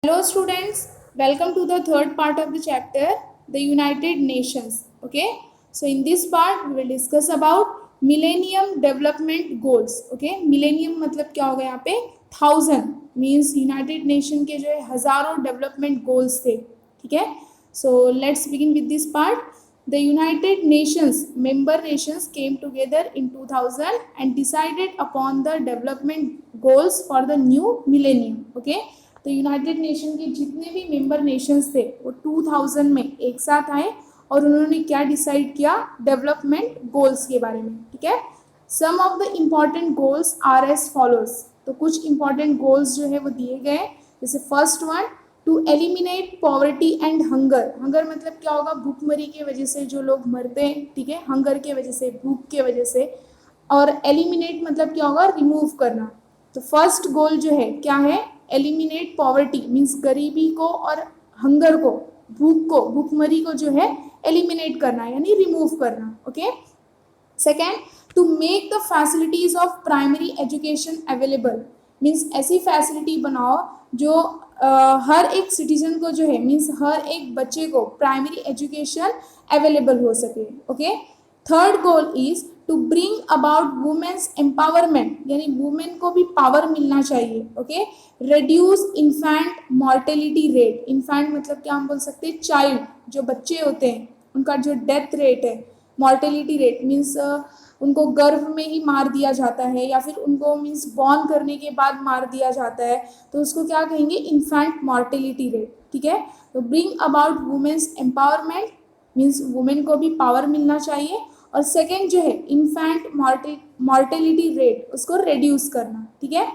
Hello students, welcome to the third part of the chapter, the United Nations. Okay, so in this part we will discuss about Millennium Development Goals. Okay, Millennium मतलब क्या होगा यहाँ पे 1000 means United Nation के जो है हजारों development goals थे. ठीक है, so let's begin with this part. The United Nations member nations came together in 2000 and decided upon the development goals for the new millennium. Okay, तो यूनाइटेड नेशन के जितने भी मेंबर नेशंस थे वो 2000 में एक साथ आए और उन्होंने क्या डिसाइड किया, डेवलपमेंट गोल्स के बारे में. ठीक है, some of the important goals are as follows. तो कुछ इंपॉर्टेंट गोल्स जो है वो दिए गए. जैसे first one, two eliminate poverty and hunger. Hunger मतलब क्या होगा, भूखमरी की वजह से जो लोग मरते हैं. ठीक है, हंगर के वजह से, भूख के वजह से. और एलिमिनेट मतलब क्या होगा, रिमूव करना. तो फर्स्ट गोल जो है क्या है, एलिमिनेट पॉवर्टी मीन्स गरीबी को और हंगर को, भूख को, भूखमरी को जो है एलिमिनेट करना यानी रिमूव करना. Okay, second, to make the facilities of primary education available means ऐसी फैसिलिटी बनाओ जो हर एक सिटीजन को जो है मीन्स हर एक बच्चे को प्राइमरी एजुकेशन अवेलेबल हो सके. Okay, third goal is to bring about women's empowerment यानी वुमेन को भी पावर मिलना चाहिए. Okay, reduce infant mortality rate. Infant मतलब क्या हम बोल सकते हैं, चाइल्ड, जो बच्चे होते हैं उनका जो डेथ रेट है, मॉर्टेलिटी रेट मीन्स उनको गर्भ में ही मार दिया जाता है या फिर उनको मीन्स बॉर्न करने के बाद मार दिया जाता है, तो उसको क्या कहेंगे, इन्फेंट मॉर्टेलिटी रेट. ठीक है, तो bring about women's empowerment means women को भी पावर मिलना चाहिए. और सेकेंड जो है इन्फेंट मॉर्टेलिटी रेट, उसको रिड्यूस करना. ठीक है,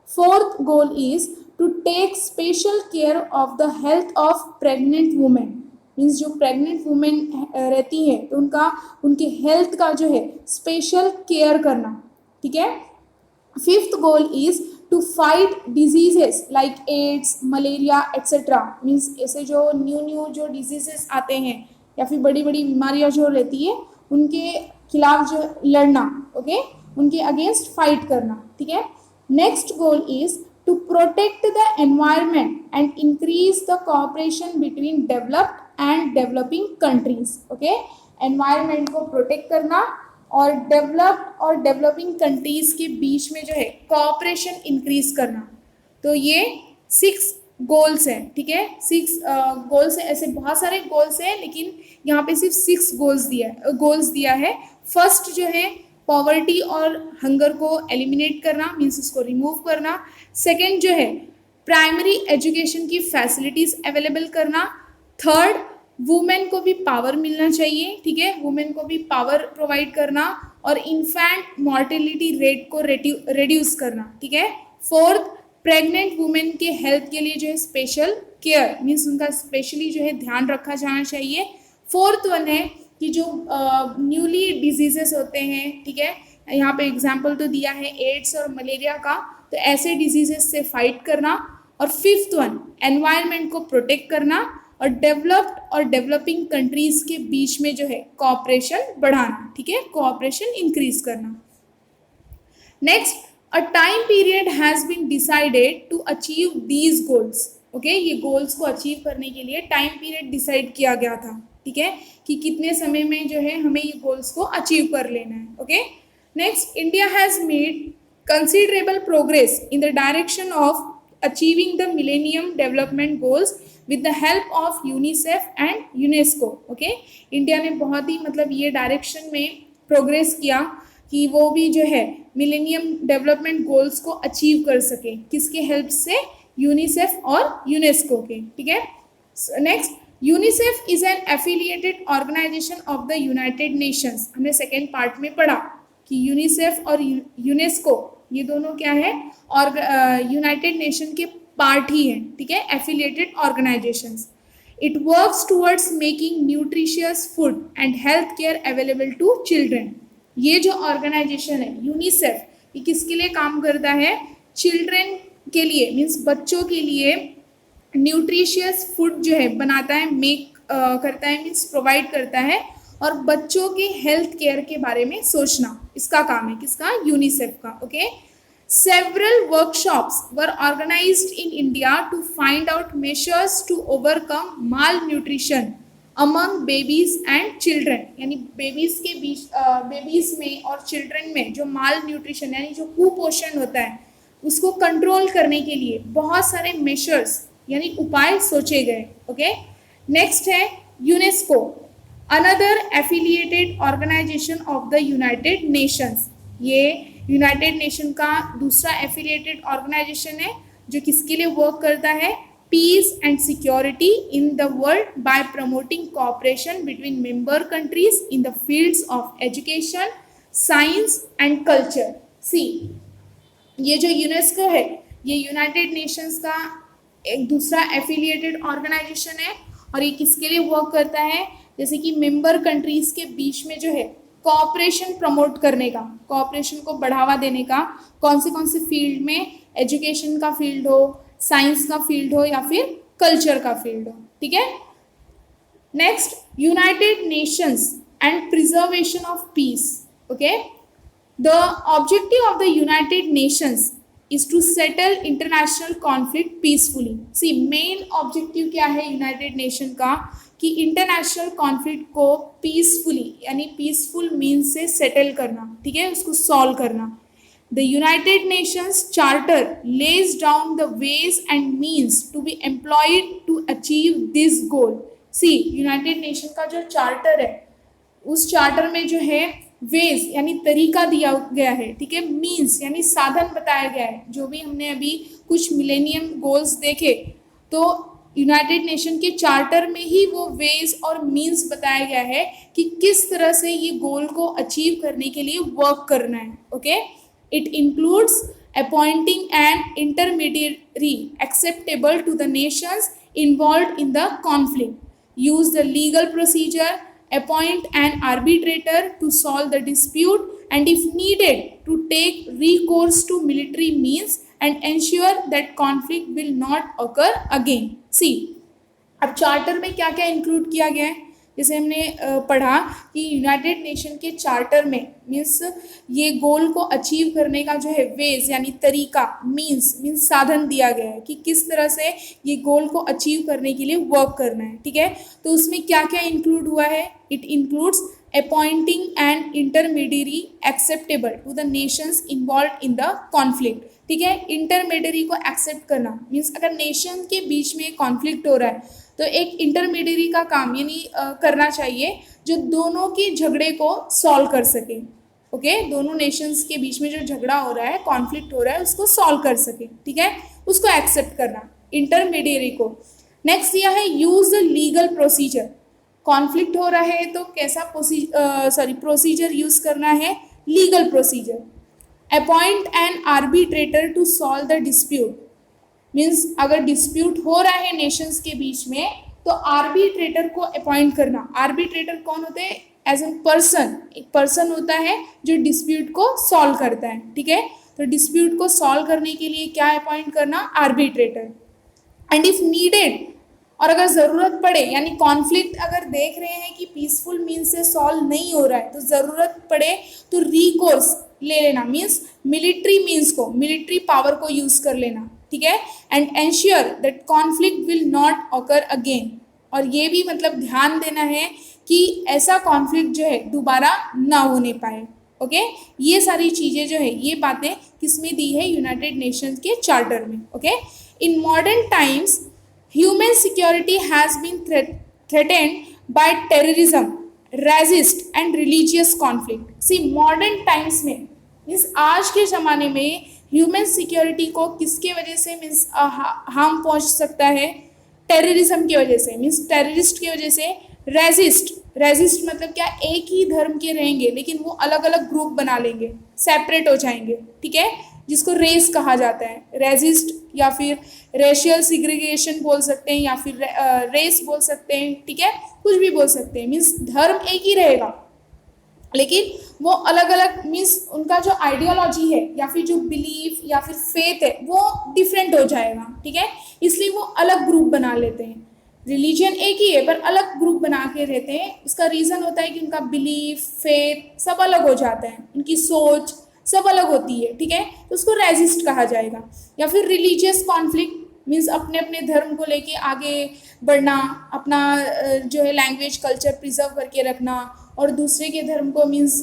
fourth goal is to take special care of the health of pregnant women means जो प्रेग्नेंट वुमेन रहती हैं तो उनके हेल्थ का जो है स्पेशल केयर करना. ठीक है, fifth goal is to fight diseases like AIDS, malaria etcetera means ऐसे जो न्यू जो डिजीजेस आते हैं या फिर बड़ी बड़ी बीमारियां जो रहती है उनके खिलाफ जो लड़ना. ओके, उनके अगेंस्ट फाइट करना. ठीक है, next goal is to protect the environment and increase the cooperation between developed and developing countries. Okay, environment को प्रोटेक्ट करना और डेवलप्ड और डेवलपिंग कंट्रीज के बीच में जो है कोऑपरेशन इंक्रीज करना. तो ये 6 गोल्स हैं. ठीक है, 6 गोल्स हैं. ऐसे बहुत सारे गोल्स हैं लेकिन यहाँ पे सिर्फ 6 गोल्स दिया है. फर्स्ट जो है पॉवर्टी और हंगर को एलिमिनेट करना मीन्स उसको रिमूव करना. सेकेंड जो है प्राइमरी एजुकेशन की फैसिलिटीज अवेलेबल करना. थर्ड, वुमेन को भी पावर मिलना चाहिए. ठीक है, वुमेन को भी पावर प्रोवाइड करना और इन्फेंट मॉर्टेलिटी रेट को रिड्यूस करना. ठीक है, फोर्थ, प्रेग्नेंट वुमेन के हेल्थ के लिए जो है स्पेशल केयर मीन्स उनका स्पेशली जो है ध्यान रखा जाना चाहिए. फोर्थ वन है कि जो न्यूली डिजीजेस होते हैं, ठीक है, यहाँ पे एग्जाम्पल तो दिया है एड्स और मलेरिया का, तो ऐसे डिजीजेस से फाइट करना. और फिफ्थ वन, एनवायरनमेंट को प्रोटेक्ट करना और डेवलप्ड और डेवलपिंग कंट्रीज के बीच में जो है कोऑपरेशन बढ़ाना. ठीक है, कोऑपरेशन इंक्रीज करना. Next, a time period has been decided to achieve these goals. Okay, ये गोल्स को अचीव करने के लिए टाइम पीरियड डिसाइड किया गया था. ठीक है, कि कितने समय में जो है हमें ये गोल्स को अचीव कर लेना है. Okay, next, India has made considerable progress in the direction of achieving the millennium development goals with the help of UNICEF and UNESCO. Okay, India ने बहुत ही मतलब ये डायरेक्शन में प्रोग्रेस किया कि वो भी जो है मिलेनियम डेवलपमेंट गोल्स को अचीव कर सके. किसके हेल्प से, यूनिसेफ और यूनेस्को के. ठीक है, next, UNICEF is an affiliated organisation of the United Nations. हमने सेकेंड पार्ट में पढ़ा कि यूनिसेफ और यूनेस्को ये दोनों क्या है, और यूनाइटेड नेशन के पार्ट ही हैं. ठीक है, affiliated organisations. It works towards making nutritious food and health care available to children. ये जो ऑर्गेनाइजेशन है यूनिसेफ, ये किसके लिए काम करता है, चिल्ड्रन के लिए मीन्स बच्चों के लिए न्यूट्रिशियस फूड जो है बनाता है, मेक करता है मीन्स प्रोवाइड करता है और बच्चों के हेल्थ केयर के बारे में सोचना इसका काम है. किसका, यूनिसेफ का. Okay, Several workshops were organized in India to find out measures to overcome malnutrition among babies and children. यानी बेबीज के बीच बेबीज में और चिल्ड्रन में जो माल न्यूट्रिशन यानी जो कुपोषण होता है उसको कंट्रोल करने के लिए बहुत सारे मेजर्स यानी उपाय सोचे गए. ओके, नेक्स्ट है UNESCO, another affiliated organisation of the United Nations. ये यूनाइटेड नेशन का दूसरा एफिलिएटेड ऑर्गेनाइजेशन है जो किसके लिए वर्क करता है, peace and security in the world by promoting cooperation between member countries in the fields of education, science and culture. See, ये जो यूनेस्को है ये यूनाइटेड नेशंस का एक दूसरा एफिलिएटेड ऑर्गेनाइजेशन है और ये किसके लिए वर्क करता है, जैसे कि मेंबर कंट्रीज के बीच में जो है कोऑपरेशन प्रमोट करने का, कोऑपरेशन को बढ़ावा देने का, कौन से फील्ड में, एजुकेशन का फील्ड हो, साइंस का फील्ड हो या फिर कल्चर का फील्ड हो. ठीक है. Next, United Nations and preservation of peace. Okay, the objective of the United Nations is to settle international conflict peacefully. See, main objective क्या है यूनाइटेड नेशन का कि इंटरनेशनल कॉन्फ्लिक्ट को पीसफुली यानी पीसफुल मीन्स से सेटल करना. ठीक है, उसको सॉल्व करना. The United Nations charter lays down the ways and means to be employed to achieve this goal. See, United Nation का जो चार्टर है उस चार्टर में जो है वेज यानी तरीका दिया गया है. ठीक है, मीन्स यानी साधन बताया गया है. जो भी हमने अभी कुछ मिलेनियम गोल्स देखे तो यूनाइटेड नेशन के चार्टर में ही वो वेज और मीन्स बताया गया है कि किस तरह से ये गोल को अचीव करने के लिए वर्क करना है. Okay, it includes appointing an intermediary acceptable to the nations involved in the conflict, use the legal procedure, appoint an arbitrator to solve the dispute, and if needed to take recourse to military means and ensure that conflict will not occur again. See, अब charter में क्या क्या include किया गया है, जैसे हमने पढ़ा कि यूनाइटेड नेशन के चार्टर में मीन्स ये गोल को अचीव करने का जो है वेज यानी तरीका, मीन्स साधन दिया गया है कि किस तरह से ये गोल को अचीव करने के लिए वर्क करना है. ठीक है, तो उसमें क्या क्या इंक्लूड हुआ है, it includes appointing an intermediary acceptable to the nations involve in the conflict. ठीक है, इंटरमीडियरी को एक्सेप्ट करना मीन्स अगर नेशन के बीच में कॉन्फ्लिक्ट हो रहा है तो एक इंटरमीडियरी का काम यानी करना चाहिए जो दोनों के झगड़े को सॉल्व कर सके. ओके, दोनों नेशंस के बीच में जो झगड़ा हो रहा है, कॉन्फ्लिक्ट हो रहा है, उसको सॉल्व कर सके. ठीक है, उसको एक्सेप्ट करना इंटरमीडियरी को. नेक्स्ट दिया है use the legal procedure. Conflict हो रहा है तो कैसा प्रोसीजर यूज करना है, legal procedure. Appoint an arbitrator to solve the dispute. Means अगर डिस्प्यूट हो रहा है नेशंस के बीच में तो आर्बिट्रेटर को अपॉइंट करना. आर्बिट्रेटर कौन होते हैं, एज ए पर्सन, एक पर्सन होता है जो डिस्प्यूट को सॉल्व करता है. ठीक है, तो डिस्प्यूट को सॉल्व करने के लिए क्या अपॉइंट करना, आर्बिट्रेटर. एंड इफ नीडेड, और अगर ज़रूरत पड़े यानी कॉन्फ्लिक्ट अगर देख रहे हैं कि पीसफुल मीन्स से सॉल्व नहीं हो रहा है तो ज़रूरत पड़े तो रिकोर्स ले लेना, मीन्स मिलिट्री मीन्स को, मिलिट्री पावर को यूज़ कर लेना. ठीक है, and ensure that conflict will not occur again. और ये भी मतलब ध्यान देना है कि ऐसा कॉन्फ्लिक्ट जो है दोबारा ना होने पाए. ओके, ये सारी चीज़ें जो है ये बातें किसमें दी है, यूनाइटेड नेशंस के चार्टर में. Okay, in modern times human security has been threatened by terrorism, racist and religious conflict. See, modern times में मीन्स आज के ज़माने में ह्यूमन सिक्योरिटी को किसके वजह से मीन्स हार्म पहुंच सकता है, टेररिज्म की वजह से, मीन्स टेररिस्ट की वजह से. रेजिस्ट मतलब क्या, एक ही धर्म के रहेंगे लेकिन वो अलग अलग ग्रुप बना लेंगे, सेपरेट हो जाएंगे. ठीक है, जिसको रेस कहा जाता है, रेजिस्ट या फिर रेशियल सिग्रीगेशन बोल सकते हैं या फिर रेस बोल सकते हैं. ठीक है, कुछ भी बोल सकते हैं. मीन्स धर्म एक ही रहेगा लेकिन वो अलग अलग, मीन्स उनका जो आइडियोलॉजी है या फिर जो बिलीफ या फिर फेथ है वो डिफरेंट हो जाएगा. ठीक है, इसलिए वो अलग ग्रुप बना लेते हैं. रिलीजन एक ही है पर अलग ग्रुप बना के रहते हैं. उसका रीज़न होता है कि उनका बिलीफ, फेथ सब अलग हो जाता है, उनकी सोच सब अलग होती है, ठीक है, तो उसको रेजिस्ट कहा जाएगा। या फिर रिलीजियस कॉन्फ्लिक्ट मीन्स अपने अपने धर्म को लेके आगे बढ़ना, अपना जो है लैंग्वेज कल्चर प्रिजर्व करके रखना, और दूसरे के धर्म को मीन्स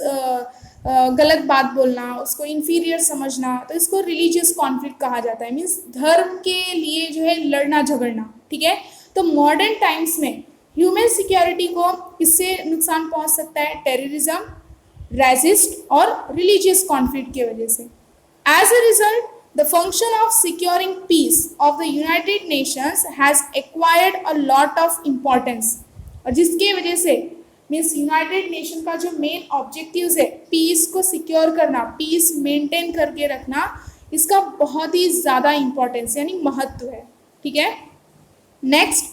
गलत बात बोलना, उसको इन्फीरियर समझना, तो इसको रिलीजियस कॉन्फ्लिक्ट कहा जाता है, मीन्स धर्म के लिए जो है लड़ना झगड़ना, ठीक है। तो मॉडर्न टाइम्स में ह्यूमन सिक्योरिटी को किससे नुकसान पहुंच सकता है? टेररिज्म, रेजिस्ट और रिलीजियस कॉन्फ्लिक्ट की वजह से। As a result the function of securing peace of the United Nations has acquired a lot of importance, और जिसके वजह से मीन्स यूनाइटेड नेशन का जो मेन ऑब्जेक्टिव्स है पीस को सिक्योर करना, पीस मेंटेन करके रखना, इसका बहुत ही ज़्यादा इंपॉर्टेंस यानी महत्व है, ठीक है। Next,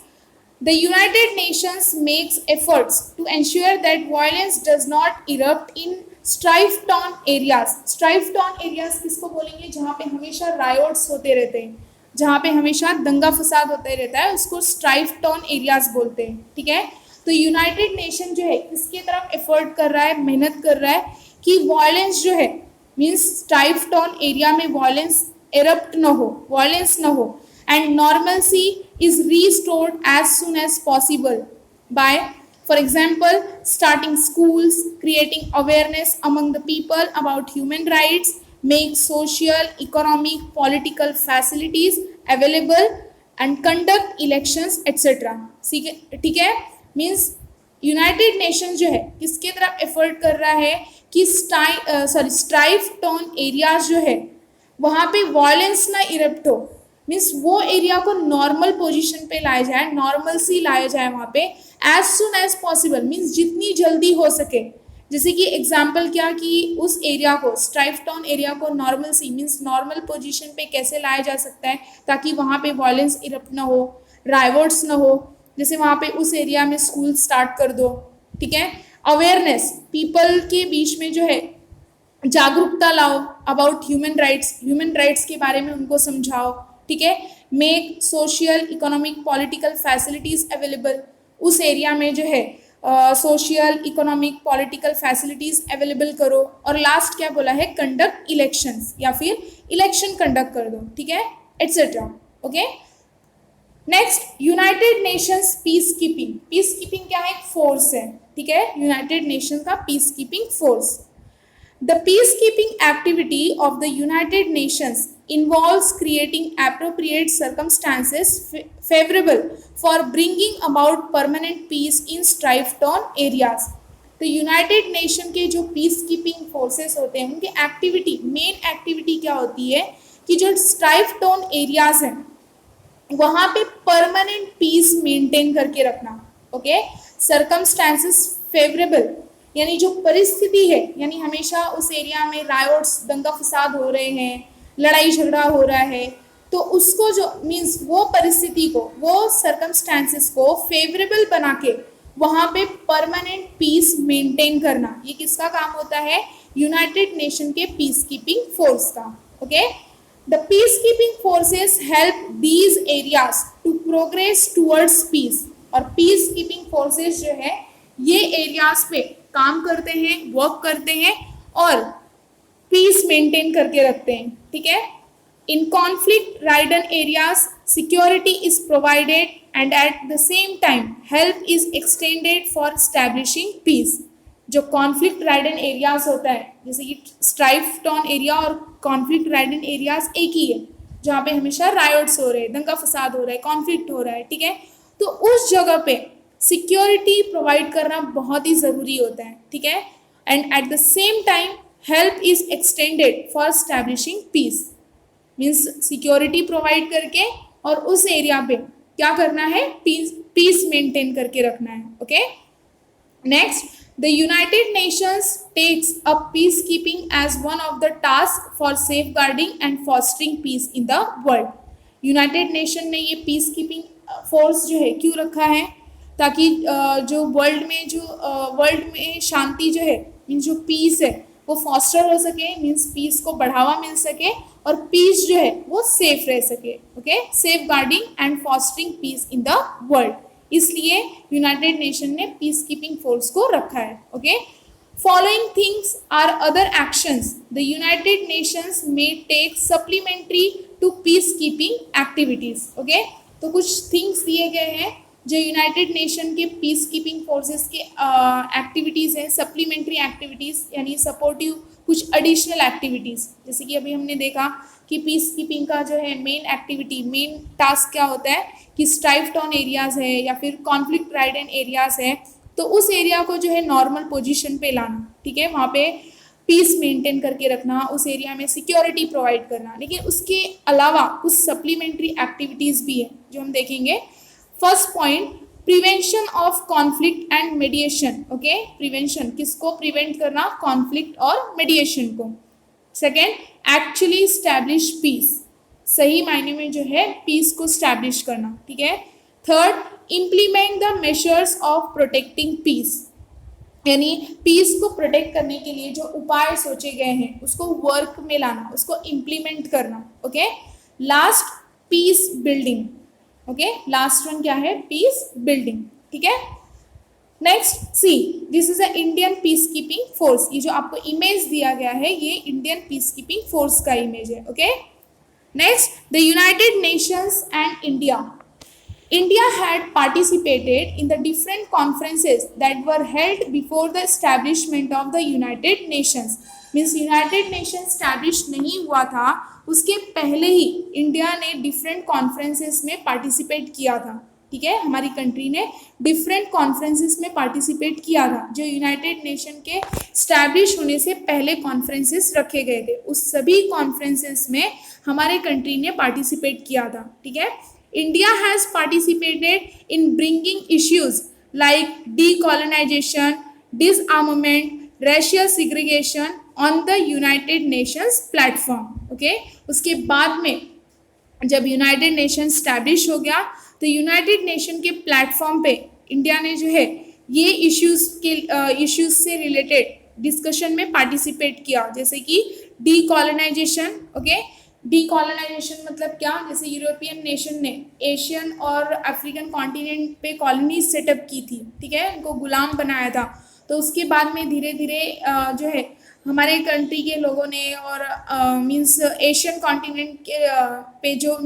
the United Nations makes efforts to ensure that violence does not erupt in strife-torn areas. strife-torn areas किसको बोलेंगे? जहाँ पे हमेशा रायोट्स होते रहते हैं, जहाँ पे हमेशा दंगा फसाद होते रहता है, उसको strife-torn areas बोलते हैं, ठीक है। तो यूनाइटेड नेशन जो है किसके तरफ एफर्ट कर रहा है, मेहनत कर रहा है कि वायलेंस जो है मीन्स strife-torn एरिया में वायलेंस एरप्ट न हो, वायलेंस न हो, and normalcy is restored as soon as possible by, for example, starting schools, creating awareness among the people about human rights, make social, economic, political facilities available and conduct elections etc. ठीक है, means United nation जो है किसके तरफ effort कर रहा है कि स्ट्राइफ टॉन एरियाज जो है वहाँ पे वायलेंस ना इरप्ट हो, मीन्स वो एरिया को नॉर्मल पोजीशन पे लाया जाए, नॉर्मल सी लाया जाए वहाँ पे as soon as possible, means जितनी जल्दी हो सके। जैसे कि एग्जांपल क्या कि उस एरिया को, स्ट्राइफ टाउन एरिया को normal see means normal position पे कैसे लाया जा सकता है ताकि वहाँ पे वायलेंस इरप्ट ना हो, राइवोट्स ना हो। जैसे वहाँ पे उस एरिया में स्कूल स्टार्ट कर दो, ठीक है। अवेयरनेस, पीपल के बीच में जो है जागरूकता लाओ अबाउट ह्यूमन राइट्स के बारे में उनको समझाओ, ठीक है। Make social, economic, political facilities available, उस एरिया में जो है social, economic, political facilities available करो। और लास्ट क्या बोला है? कंडक्ट इलेक्शंस, या फिर इलेक्शन कंडक्ट कर दो, ठीक है, etcetera, okay. Next, United Nations peace keeping. Peace keeping क्या है? फोर्स है, ठीक है, यूनाइटेड नेशन का piece keeping force. The peacekeeping activity of the United Nations involves creating appropriate circumstances favorable for bringing about permanent peace in strife-torn areas. तो United Nation के जो piece keeping forces होते हैं उनकी एक्टिविटी, मेन एक्टिविटी क्या होती है कि जो स्ट्राइफ टोन एरियाज हैं वहाँ पे परमानेंट पीस मेंटेन करके रखना, ओके। सर्कमस्टांसेस फेवरेबल यानी जो परिस्थिति है, यानी हमेशा उस एरिया में रायोट्स, दंगा फसाद हो रहे हैं, लड़ाई झगड़ा हो रहा है, तो उसको जो मीन्स वो परिस्थिति को, वो सर्कमस्टांसेस को फेवरेबल बना के वहाँ पे परमानेंट पीस मेंटेन करना, ये किसका काम होता है? यूनाइटेड नेशन के पीस कीपिंग फोर्स का, okay. The peace keeping forces help these areas to progress towards peace, और पीस कीपिंग फोर्सेस जो है ये एरियाज पे काम करते हैं, वर्क करते हैं और पीस मेंटेन करके रखते हैं, ठीक है। In conflict ridden areas security is provided and at the same time help is extended for establishing peace. जो कॉन्फ्लिक्ट राइडन एरियाज होता है, जैसे कि स्ट्राइफ टॉन एरिया और कॉन्फ्लिक्ट राइडन एरियाज एक ही है, जहाँ पे हमेशा रायोट्स हो रहे हैं, दंगा फसाद हो रहा है, कॉन्फ्लिक्ट हो रहा है, ठीक है। तो उस जगह पे सिक्योरिटी प्रोवाइड करना बहुत ही ज़रूरी होता है, ठीक है। And at the same time help is extended for establishing peace, means security provide करके और उस एरिया पे क्या करना है? पीस मेंटेन करके रखना है, okay. Next, the United Nations takes up peace keeping as one of the task for safe guarding and fostering peace in the world. United Nation ने ये पीस कीपिंग फोर्स जो है क्यों रखा है? ताकि जो वर्ल्ड में शांति जो है, मीन्स जो पीस है वो फॉस्टर हो सके, मीन्स पीस को बढ़ावा मिल सके और पीस जो है वो सेफ रह सके, okay. Safe guarding and fostering peace in the world, इसलिए यूनाइटेड नेशन ने पीस कीपिंग फोर्स को रखा है, okay. Following things are other actions the United Nations may take supplementary to peacekeeping activities. Okay, तो कुछ things दिए गए हैं जो यूनाइटेड नेशन के पीस कीपिंग फोर्सेस के एक्टिविटीज़ हैं, सप्लीमेंट्री एक्टिविटीज़ यानी सपोर्टिव कुछ एडिशनल एक्टिविटीज़। जैसे कि अभी हमने देखा कि पीस कीपिंग का जो है मेन एक्टिविटी, मेन टास्क क्या होता है कि स्ट्राइव टाउन एरियाज़ है या फिर कॉन्फ्लिक्ट राइडन एरियाज़ है, तो उस एरिया को जो है नॉर्मल पोजीशन पे लाना, ठीक है, वहाँ पे पीस मेंटेन करके रखना, उस एरिया में सिक्योरिटी प्रोवाइड करना। लेकिन उसके अलावा कुछ सप्लीमेंट्री एक्टिविटीज़ भी है जो हम देखेंगे। First point, prevention of conflict and मेडिएशन। Okay, prevention, किसको प्रिवेंट करना, कॉन्फ्लिक्ट और मेडिएशन को। सेकेंड, एक्चुअली स्टैब्लिश पीस, सही मायने में जो है पीस को स्टैब्लिश करना, ठीक है। Third, implement the measures of protecting peace, यानी पीस को प्रोटेक्ट करने के लिए जो उपाय सोचे गए हैं उसको वर्क में लाना, उसको इम्प्लीमेंट करना। Okay, last, peace building. Okay, last one क्या है, पीस बिल्डिंग, ठीक है। Next, see, this is a Indian peace keeping force. ये जो आपको इमेज दिया गया है ये इंडियन पीस कीपिंग फोर्स का इमेज है। Okay, next, the United Nations and India. India had participated in the different conferences that were held before the establishment of the United Nations. Means United Nations establish नहीं हुआ था, उसके पहले ही India ने different conferences में participate किया था, ठीक है। हमारी कंट्री ने डिफरेंट कॉन्फ्रेंसेस में पार्टिसिपेट किया था जो यूनाइटेड नेशन के स्टैब्लिश होने से पहले कॉन्फ्रेंसेस रखे गए थे। उस सभी कॉन्फ्रेंसेस में हमारे कंट्री ने पार्टिसिपेट किया था, ठीक है। India has participated in bringing issues like decolonization, disarmament, racial segregation on the United Nations platform. Okay? उसके बाद में जब यूनाइटेड नेशन स्टैब्लिश हो गया तो यूनाइटेड नेशन के प्लेटफॉर्म पे इंडिया ने जो है ये इश्यूज से रिलेटेड डिस्कशन में पार्टिसिपेट किया, जैसे कि डीकॉलोनाइजेशन। ओके, डीकॉलोनाइजेशन मतलब क्या, जैसे यूरोपियन नेशन ने एशियन और अफ्रीकन कॉन्टिनेंट पे कॉलोनीज सेटअप की थी, ठीक है, उनको गुलाम बनाया था। तो उसके बाद में धीरे धीरे जो है हमारे कंट्री के लोगों ने और मींस एशियन कॉन्टिनेंट के पे जो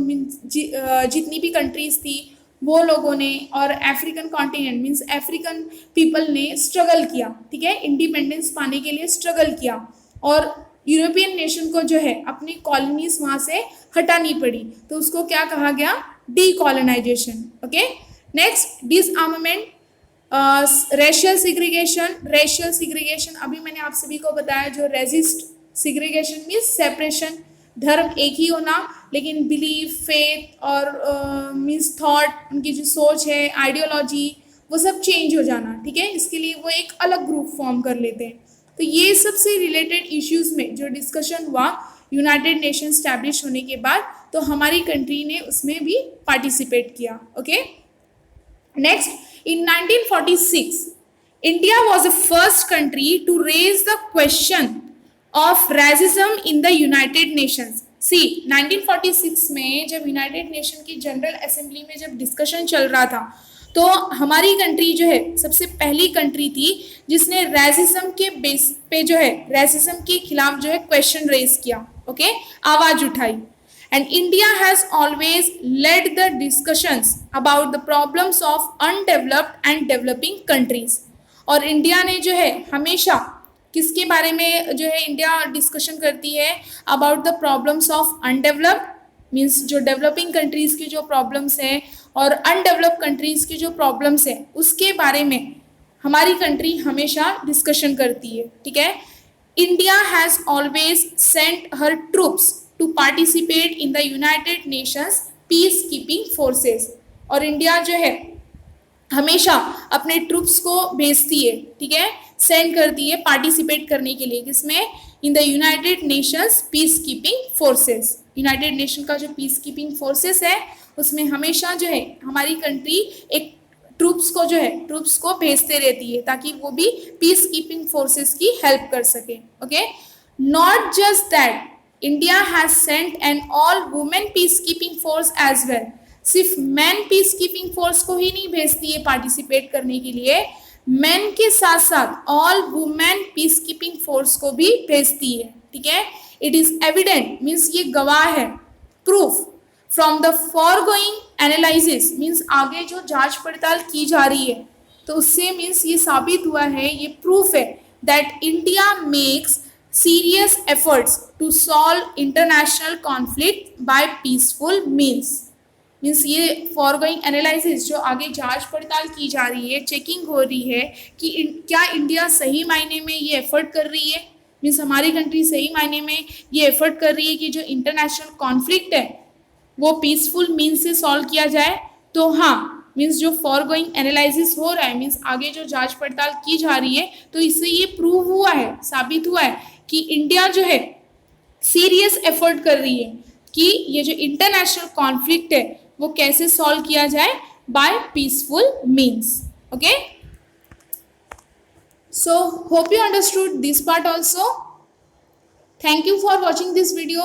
जितनी भी कंट्रीज थी वो लोगों ने और African continent means African people ने स्ट्रगल किया, ठीक है, इंडिपेंडेंस पाने के लिए स्ट्रगल किया और यूरोपियन नेशन को जो है अपनी कॉलोनीज वहाँ से हटानी पड़ी, तो उसको क्या कहा गया, decolonisation. Okay, next, disarmament, racial segregation. Racial segregation अभी मैंने आप सभी को बताया, जो रेजिस्ट सिग्रीगेशन मीन्स सेपरेशन, धर्म एक ही होना लेकिन बिलीफ, फेथ और मीन्स थॉट, उनकी जो सोच है, आइडियोलॉजी, वो सब चेंज हो जाना, ठीक है, इसके लिए वो एक अलग ग्रुप फॉर्म कर लेते हैं। तो ये सबसे रिलेटेड इश्यूज में जो डिस्कशन हुआ यूनाइटेड नेशन स्टैब्लिश होने के बाद, तो हमारी कंट्री ने उसमें भी पार्टिसिपेट किया। Okay, next, in 1946 India was the first country to raise the question of racism in the United Nations. See, 1946 में जब यूनाइटेड नेशन की जनरल असेंबली में जब डिस्कशन चल रहा था तो हमारी कंट्री जो है सबसे पहली कंट्री थी जिसने रेसिज्म के बेस पे जो है रेसिज्म के खिलाफ जो है क्वेश्चन रेज किया। ओके, आवाज उठाई। And India has always led the discussions about the problems of undeveloped and developing countries. और इंडिया ने जो है हमेशा किसके बारे में जो है इंडिया डिस्कशन करती है, about the problems of undeveloped means जो डेवलपिंग कंट्रीज़ की जो प्रॉब्लम्स हैं और अनडेवलप्ड कंट्रीज़ की जो प्रॉब्लम्स हैं उसके बारे में हमारी कंट्री हमेशा डिस्कशन करती है, ठीक है। India has always sent her troops to participate in the United Nations peace keeping forces. और इंडिया जो है हमेशा अपने ट्रूप्स को भेजती है, ठीक है, सेंड करती है पार्टिसिपेट करने के लिए, किसमें, इन the United Nations peace keeping forces. United Nation का जो पीस कीपिंग फोर्सेस है उसमें हमेशा जो है हमारी कंट्री एक ट्रूप्स को भेजते रहती है ताकि वो भी पीस कीपिंग फोर्सेस की हेल्प कर सके। Okay, not just that, India has sent an all women peace keeping force as well. सिर्फ मैन पीस कीपिंग फोर्स को ही नहीं भेजती है पार्टिसिपेट करने के लिए, मेन के साथ साथ all women peace keeping force को भी भेजती है, ठीक है। इट इज एविडेंट मीन्स ये गवाह है, proof from the forgoing analysis means आगे जो जांच पड़ताल की जा रही है तो उससे मीन्स ये साबित हुआ है, ये प्रूफ है that India makes serious efforts to solve international conflict by peaceful means means ये फॉरगोइंग एनालिसिस जो आगे जांच पड़ताल की जा रही है, चेकिंग हो रही है कि क्या इंडिया सही मायने में ये एफर्ट कर रही है, मीन्स हमारी कंट्री सही मायने में ये एफर्ट कर रही है कि जो इंटरनेशनल कॉन्फ्लिक्ट है वो पीसफुल मीन्स से सॉल्व किया जाए। तो हाँ, मीन्स जो फॉरगोइंग एनालिसिस हो रहा है मीन्स आगे जो जांच पड़ताल की जा रही है तो इससे ये प्रूव हुआ है, साबित हुआ है कि इंडिया जो है सीरियस एफर्ट कर रही है कि ये जो इंटरनेशनल कॉन्फ्लिक्ट है वो कैसे सॉल्व किया जाए by peaceful means. Okay, so hope you understood this part also. Thank you for watching this video.